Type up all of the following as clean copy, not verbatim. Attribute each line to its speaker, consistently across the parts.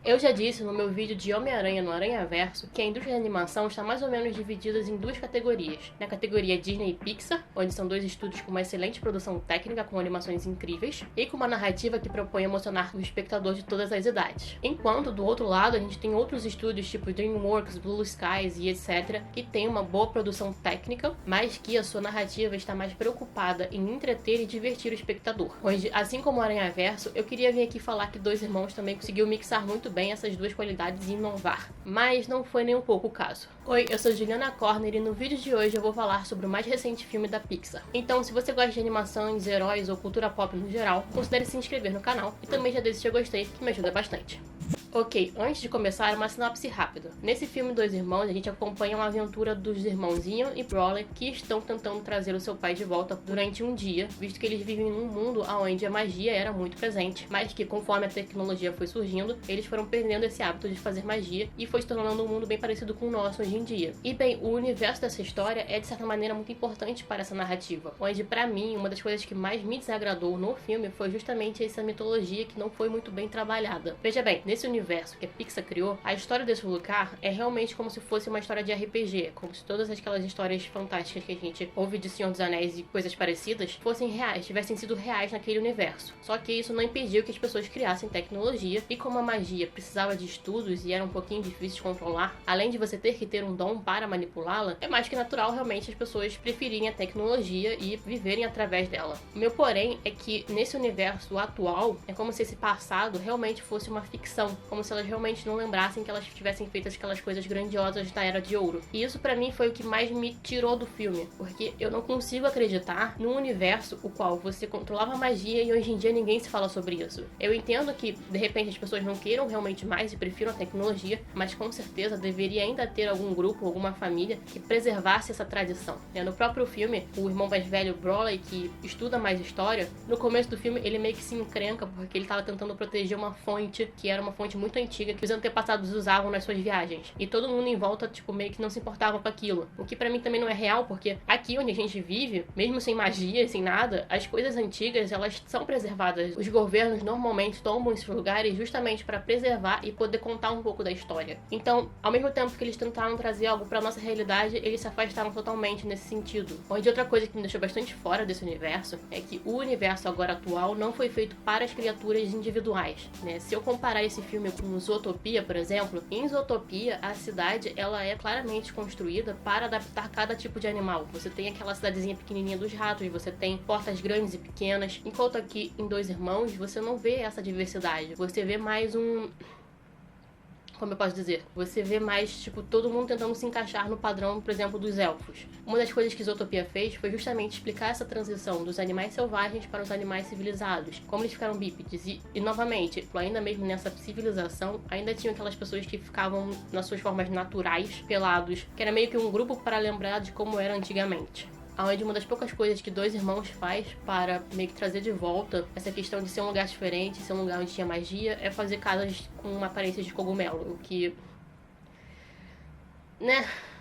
Speaker 1: Eu já disse no meu vídeo de Homem-Aranha no Aranhaverso que a indústria de animação está mais ou menos dividida em duas categorias. Na categoria Disney e Pixar, onde são dois estúdios com uma excelente produção técnica com animações incríveis e com uma narrativa que propõe emocionar o espectador de todas as idades. Enquanto, do outro lado, a gente tem outros estúdios tipo DreamWorks, Blue Skies e etc. que tem uma boa produção técnica, mas que a sua narrativa está mais preocupada em entreter e divertir o espectador. Onde, assim como o Aranhaverso, eu queria vir aqui falar que Dois Irmãos também conseguiu mixar muito bem essas duas qualidades e inovar. Mas não foi nem um pouco o caso. Oi, eu sou Juliana Corner e no vídeo de hoje eu vou falar sobre o mais recente filme da Pixar. Então, se você gosta de animações, heróis ou cultura pop no geral, considere se inscrever no canal e também já deixe seu gostei, que me ajuda bastante. Ok, antes de começar, uma sinopse rápida. Nesse filme Dois Irmãos, a gente acompanha uma aventura dos irmãos Ian e Brawley que estão tentando trazer o seu pai de volta durante um dia, visto que eles vivem num mundo onde a magia era muito presente, mas que conforme a tecnologia foi surgindo, eles foram perdendo esse hábito de fazer magia e foi se tornando um mundo bem parecido com o nosso hoje em dia. E bem, o universo dessa história é de certa maneira muito importante para essa narrativa, onde pra mim, uma das coisas que mais me desagradou no filme foi justamente essa mitologia que não foi muito bem trabalhada. Veja bem, nesse universo que a Pixar criou, a história desse lugar é realmente como se fosse uma história de RPG, como se todas aquelas histórias fantásticas que a gente ouve de Senhor dos Anéis e coisas parecidas fossem reais, tivessem sido reais naquele universo. Só que isso não impediu que as pessoas criassem tecnologia, e como a magia precisava de estudos e era um pouquinho difícil de controlar, além de você ter que ter um dom para manipulá-la, é mais que natural realmente as pessoas preferirem a tecnologia e viverem através dela. O meu porém é que nesse universo atual, é como se esse passado realmente fosse uma ficção, como se elas realmente não lembrassem que elas tivessem feito aquelas coisas grandiosas da Era de Ouro. E isso pra mim foi o que mais me tirou do filme, porque eu não consigo acreditar num universo o qual você controlava a magia e hoje em dia ninguém se fala sobre isso. Eu entendo que de repente as pessoas não queiram realmente mais e prefiram a tecnologia, mas com certeza deveria ainda ter algum grupo, alguma família que preservasse essa tradição. No próprio filme, o irmão mais velho, Brawley, que estuda mais história, no começo do filme ele meio que se encrenca porque ele estava tentando proteger uma fonte que era uma fonte muito antiga que os antepassados usavam nas suas viagens. E todo mundo em volta, meio que não se importava com aquilo. O que pra mim também não é real, porque aqui onde a gente vive, mesmo sem magia e sem nada, as coisas antigas, elas são preservadas. Os governos normalmente tomam esses lugares justamente para preservar e poder contar um pouco da história. Então, ao mesmo tempo que eles tentaram trazer algo pra nossa realidade, eles se afastaram totalmente nesse sentido. Onde outra coisa que me deixou bastante fora desse universo é que o universo agora atual não foi feito para as criaturas individuais, né? Se eu comparar esse filme com Zootopia, por exemplo, em Zootopia a cidade ela é claramente construída para adaptar cada tipo de animal. Você tem aquela cidadezinha pequenininha dos ratos, você tem portas grandes e pequenas, enquanto aqui em Dois Irmãos você não vê essa diversidade. Você vê mais como eu posso dizer? Você vê mais, todo mundo tentando se encaixar no padrão, por exemplo, dos elfos. Uma das coisas que Zootopia fez foi justamente explicar essa transição dos animais selvagens para os animais civilizados, como eles ficaram bípedes. E novamente, ainda mesmo nessa civilização, ainda tinham aquelas pessoas que ficavam nas suas formas naturais, pelados, que era meio que um grupo para lembrar de como era antigamente. Onde uma das poucas coisas que Dois Irmãos faz para meio que trazer de volta essa questão de ser um lugar diferente, ser um lugar onde tinha magia, é fazer casas com uma aparência de cogumelo, o que,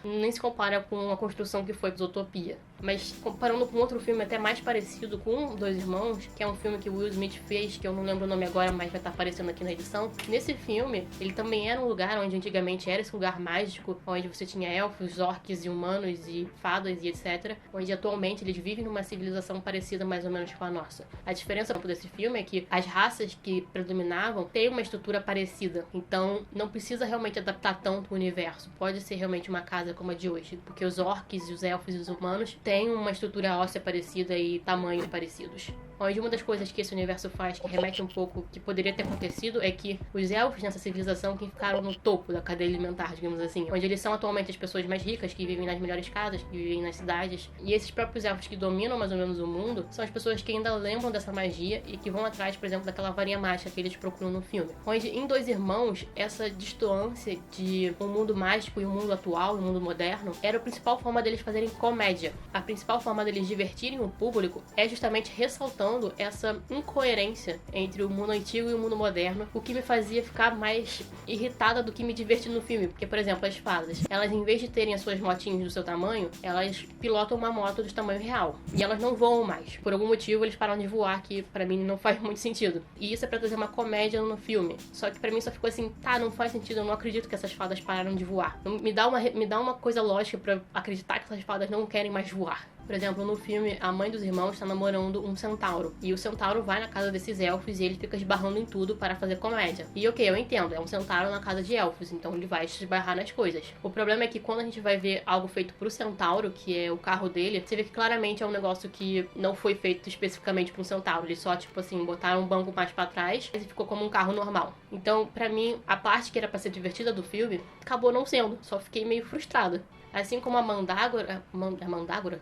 Speaker 1: nem se compara com a construção que foi Zootopia. Mas comparando com outro filme até mais parecido com Dois Irmãos, que é um filme que o Will Smith fez, que eu não lembro o nome agora, mas vai estar aparecendo aqui na edição. Nesse filme, ele também era um lugar onde antigamente era esse lugar mágico, onde você tinha elfos, orques e humanos e fadas e etc. Onde atualmente eles vivem numa civilização parecida mais ou menos com a nossa. A diferença desse filme é que as raças que predominavam têm uma estrutura parecida. Então não precisa realmente adaptar tanto o universo. Pode ser realmente uma casa como a de hoje, porque os orques, os elfos e os humanos têm uma estrutura óssea parecida e tamanhos parecidos. Onde uma das coisas que esse universo faz, que remete um pouco que poderia ter acontecido, é que os elfos nessa civilização que ficaram no topo da cadeia alimentar, digamos assim, onde eles são atualmente as pessoas mais ricas, que vivem nas melhores casas, que vivem nas cidades, e esses próprios elfos que dominam mais ou menos o mundo, são as pessoas que ainda lembram dessa magia e que vão atrás, por exemplo, daquela varinha mágica que eles procuram no filme. Onde em Dois Irmãos, essa distância de um mundo mágico e um mundo atual, um mundo mundo moderno, era a principal forma deles fazerem comédia. A principal forma deles divertirem o público é justamente ressaltando essa incoerência entre o mundo antigo e o mundo moderno, o que me fazia ficar mais irritada do que me divertir no filme. Porque, por exemplo, as fadas, elas em vez de terem as suas motinhas do seu tamanho, elas pilotam uma moto de tamanho real. E elas não voam mais. Por algum motivo, eles param de voar, que pra mim não faz muito sentido. E isso é pra trazer uma comédia no filme. Só que pra mim só ficou assim, tá, não faz sentido, eu não acredito que essas fadas pararam de voar. Me dá uma coisa lógica pra acreditar que essas fadas não querem mais voar. Por exemplo, no filme, a mãe dos irmãos tá namorando um centauro. E o centauro vai na casa desses elfos e ele fica esbarrando em tudo para fazer comédia. E ok, eu entendo, é um centauro na casa de elfos, então ele vai se esbarrar nas coisas. O problema é que quando a gente vai ver algo feito pro centauro, que é o carro dele, você vê que claramente é um negócio que não foi feito especificamente pro centauro. Eles só, tipo assim, botaram um banco mais pra trás e ficou como um carro normal. Então, pra mim, a parte que era pra ser divertida do filme, acabou não sendo. Só fiquei meio frustrada. Assim como a Mandágora... Mandágora?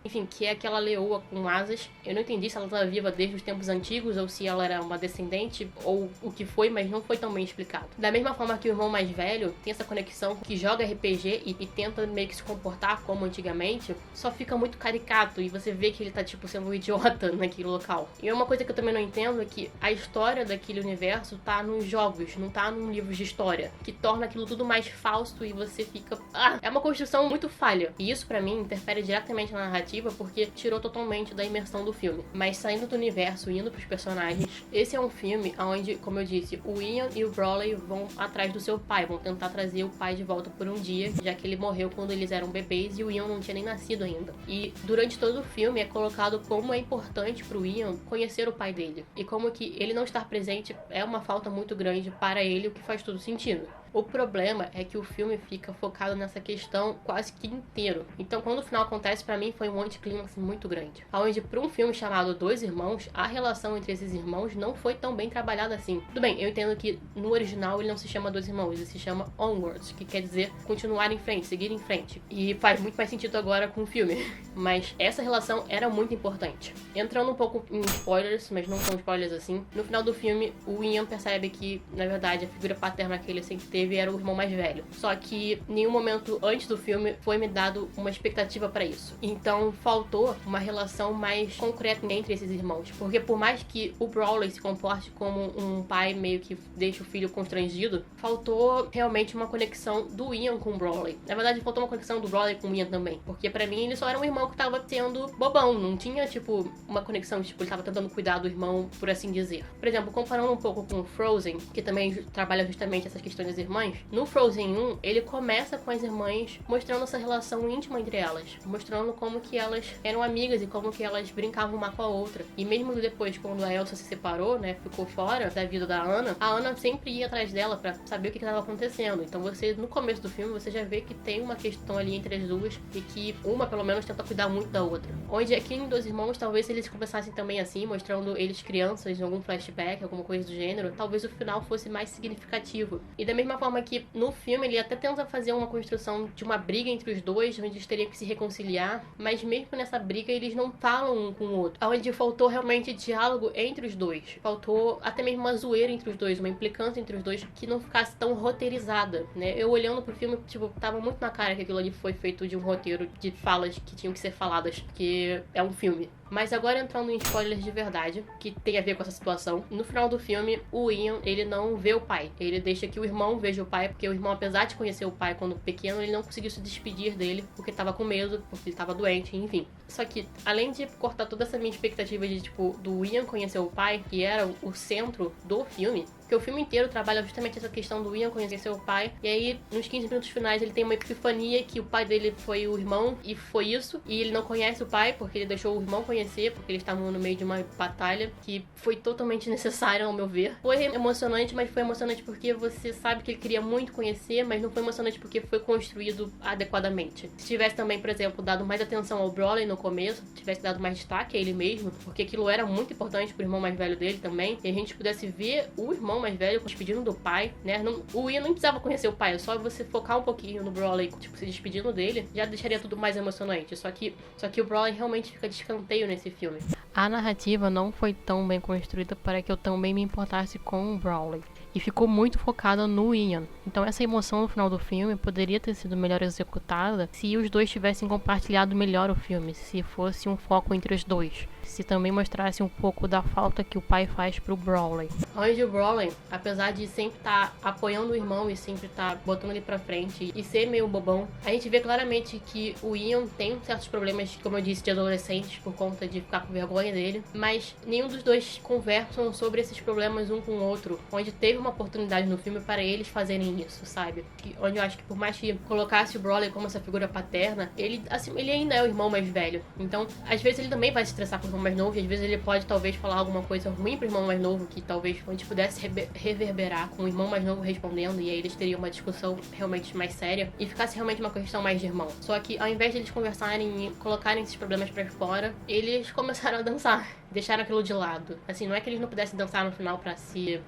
Speaker 1: Enfim, que é aquela leoa com asas. Eu não entendi se ela estava viva desde os tempos antigos ou se ela era uma descendente ou o que foi, mas não foi tão bem explicado. Da mesma forma que o irmão mais velho tem essa conexão que joga RPG e tenta meio que se comportar como antigamente, só fica muito caricato e você vê que ele tá tipo sendo um idiota naquele local. E uma coisa que eu também não entendo é que a história daquele universo tá nos jogos, não tá num livro de história, que torna aquilo tudo mais falso e você fica... é uma construção muito falha. E isso pra mim interfere diretamente na narrativa porque tirou totalmente da imersão do filme. Mas saindo do universo e indo pros personagens, esse é um filme onde, como eu disse, o Ian e o Brawley vão atrás do seu pai, vão tentar trazer o pai de volta por um dia, já que ele morreu quando eles eram bebês e o Ian não tinha nem nascido ainda. E durante todo o filme é colocado como é importante pro Ian conhecer o pai dele. E como que ele não estar presente é uma falta muito grande para ele, o que faz todo sentido. O problema é que o filme fica focado nessa questão quase que inteiro. Então, quando o final acontece, pra mim foi um anticlímax muito grande. Onde, pra um filme chamado Dois Irmãos, a relação entre esses irmãos não foi tão bem trabalhada assim. Tudo bem, eu entendo que no original ele não se chama Dois Irmãos, ele se chama Onwards, que quer dizer continuar em frente, seguir em frente. E faz muito mais sentido agora com o filme. Mas essa relação era muito importante. Entrando um pouco em spoilers, mas não são spoilers assim, no final do filme, o Ian percebe que, na verdade, a figura paterna que ele sempre teve era o irmão mais velho. Só que em nenhum momento antes do filme foi me dado uma expectativa pra isso. Então faltou uma relação mais concreta entre esses irmãos. Porque por mais que o Brawley se comporte como um pai meio que deixa o filho constrangido, faltou realmente uma conexão do Ian com o Brawley. Na verdade, faltou uma conexão do Brawley com o Ian também. Porque pra mim ele só era um irmão que tava sendo bobão. Não tinha, tipo, uma conexão, tipo, ele tava tentando cuidar do irmão, por assim dizer. Por exemplo, comparando um pouco com o Frozen, que também trabalha justamente essas questões das irmãs, no Frozen 1, ele começa com as irmãs mostrando essa relação íntima entre elas, mostrando como que elas eram amigas e como que elas brincavam uma com a outra. E mesmo depois, quando a Elsa se separou, né, ficou fora da vida da Anna, a Anna sempre ia atrás dela pra saber o que estava acontecendo. Então você, no começo do filme, você já vê que tem uma questão ali entre as duas e que uma, pelo menos, tenta cuidar muito da outra. Onde aqui em Dois Irmãos, talvez se eles começassem também assim, mostrando eles crianças em algum flashback, alguma coisa do gênero, talvez o final fosse mais significativo. E da mesma forma que no filme ele até tenta fazer uma construção de uma briga entre os dois, onde eles teriam que se reconciliar, mas mesmo nessa briga eles não falam um com o outro. Onde faltou realmente diálogo entre os dois. Faltou até mesmo uma zoeira entre os dois, uma implicância entre os dois que não ficasse tão roteirizada, né? Eu olhando pro filme, tipo, tava muito na cara que aquilo ali foi feito de um roteiro de falas que tinham que ser faladas, porque é um filme. Mas agora entrando em spoilers de verdade, que tem a ver com essa situação, no final do filme, o Ian, ele não vê o pai. Ele deixa que o irmão veja o pai, porque o irmão, apesar de conhecer o pai quando pequeno, ele não conseguiu se despedir dele, porque tava com medo, porque ele tava doente, enfim. Só que, além de cortar toda essa minha expectativa de, tipo, do Ian conhecer o pai, que era o centro do filme, porque o filme inteiro trabalha justamente essa questão do Ian conhecer seu pai, e aí, nos 15 minutos finais, ele tem uma epifania que o pai dele foi o irmão, e foi isso, e ele não conhece o pai, porque ele deixou o irmão conhecer, porque eles estavam no meio de uma batalha, que foi totalmente necessária, ao meu ver. Foi emocionante, mas foi emocionante porque você sabe que ele queria muito conhecer, mas não foi emocionante porque foi construído adequadamente. Se tivesse também, por exemplo, dado mais atenção ao Brawley no começo, tivesse dado mais destaque a ele mesmo, porque aquilo era muito importante pro irmão mais velho dele também, e a gente pudesse ver o irmão mais velho despedindo do pai, né? O Ian não precisava conhecer o pai, é só você focar um pouquinho no Brawley, tipo, se despedindo dele, já deixaria tudo mais emocionante. Só que o Brawley realmente fica de escanteio nesse filme. A narrativa não foi tão bem construída para que eu também me importasse com o Brawley. E ficou muito focada no Ian. Então essa emoção no final do filme poderia ter sido melhor executada se os dois tivessem compartilhado melhor o filme, se fosse um foco entre os dois. Se também mostrasse um pouco da falta que o pai faz pro Brawley. Onde o Brawley, apesar de sempre estar apoiando o irmão e sempre estar botando ele pra frente e ser meio bobão, a gente vê claramente que o Ian tem certos problemas, como eu disse, de adolescentes por conta de ficar com vergonha dele, mas nenhum dos dois conversam sobre esses problemas um com o outro, onde teve uma oportunidade no filme para eles fazerem isso, sabe? Onde eu acho que por mais que colocasse o Brawley como essa figura paterna, ele ainda é o irmão mais velho. Então, às vezes ele também vai se estressar com o irmão mais novo, e às vezes ele pode talvez falar alguma coisa ruim pro irmão mais novo, que talvez a gente pudesse reverberar com o irmão mais novo respondendo, e aí eles teriam uma discussão realmente mais séria, e ficasse realmente uma questão mais de irmão. Só que ao invés de eles conversarem e colocarem esses problemas pra fora, eles começaram a dançar. Deixaram aquilo de lado. Assim, não é que eles não pudessem dançar no final pra se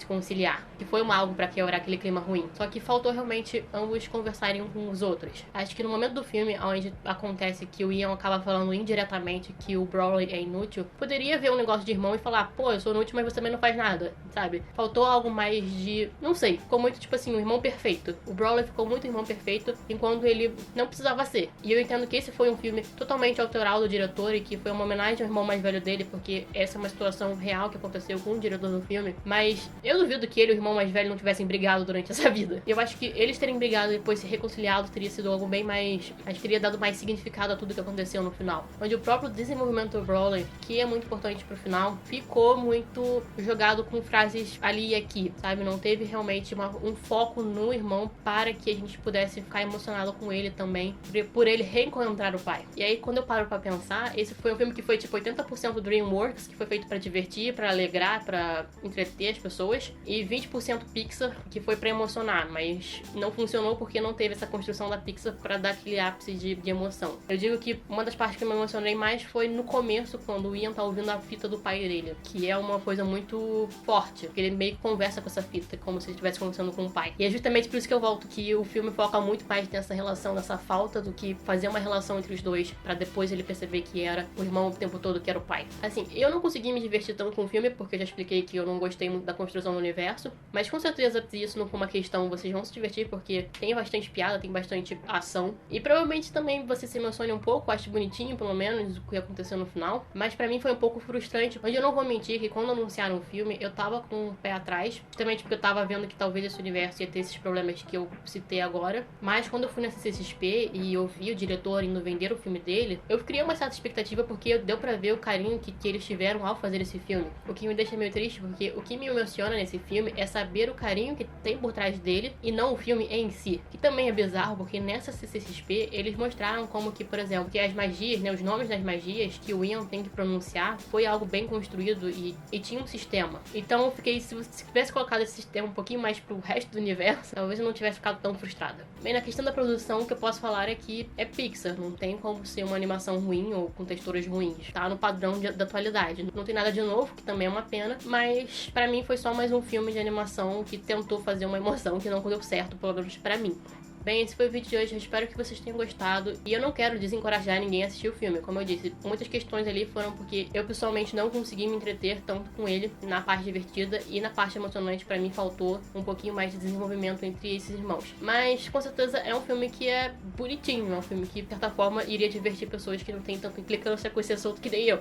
Speaker 1: conciliar. Que foi algo pra quebrar aquele clima ruim. Só que faltou realmente ambos conversarem um com os outros. Acho que no momento do filme, onde acontece que o Ian acaba falando indiretamente que o Brawley é inútil, poderia ver um negócio de irmão e falar, pô, eu sou inútil, mas você também não faz nada, sabe? Faltou algo mais de... não sei. Ficou muito, tipo assim, um irmão perfeito. O Brawley ficou muito irmão perfeito, enquanto ele não precisava ser. E eu entendo que esse foi um filme totalmente autoral do diretor e que foi uma homenagem ao irmão mais velho dele, porque essa é uma situação real que aconteceu com o diretor do filme. Mas eu duvido que ele e o irmão mais velho não tivessem brigado durante essa vida. Eu acho que eles terem brigado e depois se reconciliado teria sido algo bem mais... acho que teria dado mais significado a tudo que aconteceu no final. Onde o próprio desenvolvimento do Brawley, que é muito importante pro final, ficou muito jogado com frases ali e aqui, sabe? Não teve realmente um foco no irmão para que a gente pudesse ficar emocionado com ele também, por ele reencontrar o pai. E aí, quando eu paro pra pensar, esse foi um filme que foi tipo 80% DreamWorks, que foi feito pra divertir, pra alegrar, pra entreter as pessoas, e 20% Pixar, que foi pra emocionar, mas não funcionou porque não teve essa construção da Pixar pra dar aquele ápice de emoção. Eu digo que uma das partes que eu me emocionei mais foi no começo, quando o Ian tá ouvindo a fita do pai dele, que é uma coisa muito forte, porque ele meio que conversa com essa fita, como se ele estivesse conversando com o pai. E é justamente por isso que eu volto, que o filme foca muito mais nessa relação, nessa falta, do que fazer uma relação entre os dois, pra depois ele perceber que era o irmão o tempo todo, que era o pai. Assim, eu não consegui me divertir tanto com o filme, porque eu já expliquei que eu não gostei muito da construção do universo, mas com certeza, se isso não for uma questão, vocês vão se divertir, porque tem bastante piada, tem bastante ação, e provavelmente também você se emocione um pouco, acho bonitinho, pelo menos, o que aconteceu no final, mas pra mim foi um pouco frustrante, onde eu não vou mentir que quando anunciaram o filme, eu tava com o pé atrás, justamente porque eu tava vendo que talvez esse universo ia ter esses problemas que eu citei agora, mas quando eu fui na CCXP e eu vi o diretor indo vender o filme dele, eu criei uma certa expectativa, porque deu pra ver o carinho que eles tiveram ao fazer esse filme, o que me deixa meio triste, porque o que me emociona nesse filme é saber o carinho que tem por trás dele e não o filme em si, que também é bizarro, porque nessa CCXP eles mostraram como que, por exemplo, que as magias, né, os nomes das magias que o Ian tem que pronunciar foi algo bem construído e tinha um sistema. Então eu fiquei, se você tivesse colocado esse sistema um pouquinho mais pro resto do universo, talvez eu não tivesse ficado tão frustrada. Bem, na questão da produção, o que eu posso falar é que é Pixar, não tem como ser uma animação ruim ou com texturas ruins, tá no padrão da atualidade. Não tem nada de novo, que também é uma pena, mas pra mim foi só mais um filme de animação que tentou fazer uma emoção que não deu certo, pelo menos pra mim. Bem, esse foi o vídeo de hoje, eu espero que vocês tenham gostado. E eu não quero desencorajar ninguém a assistir o filme, como eu disse. Muitas questões ali foram porque eu pessoalmente não consegui me entreter tanto com ele na parte divertida, e na parte emocionante pra mim faltou um pouquinho mais de desenvolvimento entre esses irmãos. Mas com certeza é um filme que é bonitinho, é um filme que de certa forma iria divertir pessoas que não têm tanto implicância com esse assunto que nem eu.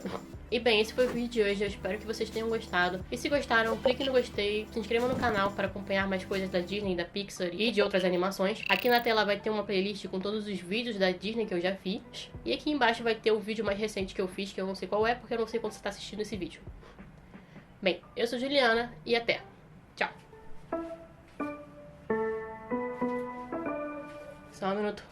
Speaker 1: E bem, esse foi o vídeo de hoje, eu espero que vocês tenham gostado. E se gostaram, clique no gostei, se inscreva no canal para acompanhar mais coisas da Disney, da Pixar e de outras animações. Aqui na tela vai ter uma playlist com todos os vídeos da Disney que eu já fiz. E aqui embaixo vai ter o vídeo mais recente que eu fiz, que eu não sei qual é, porque eu não sei quando você está assistindo esse vídeo. Bem, eu sou Juliana e até. Tchau. Só um minuto.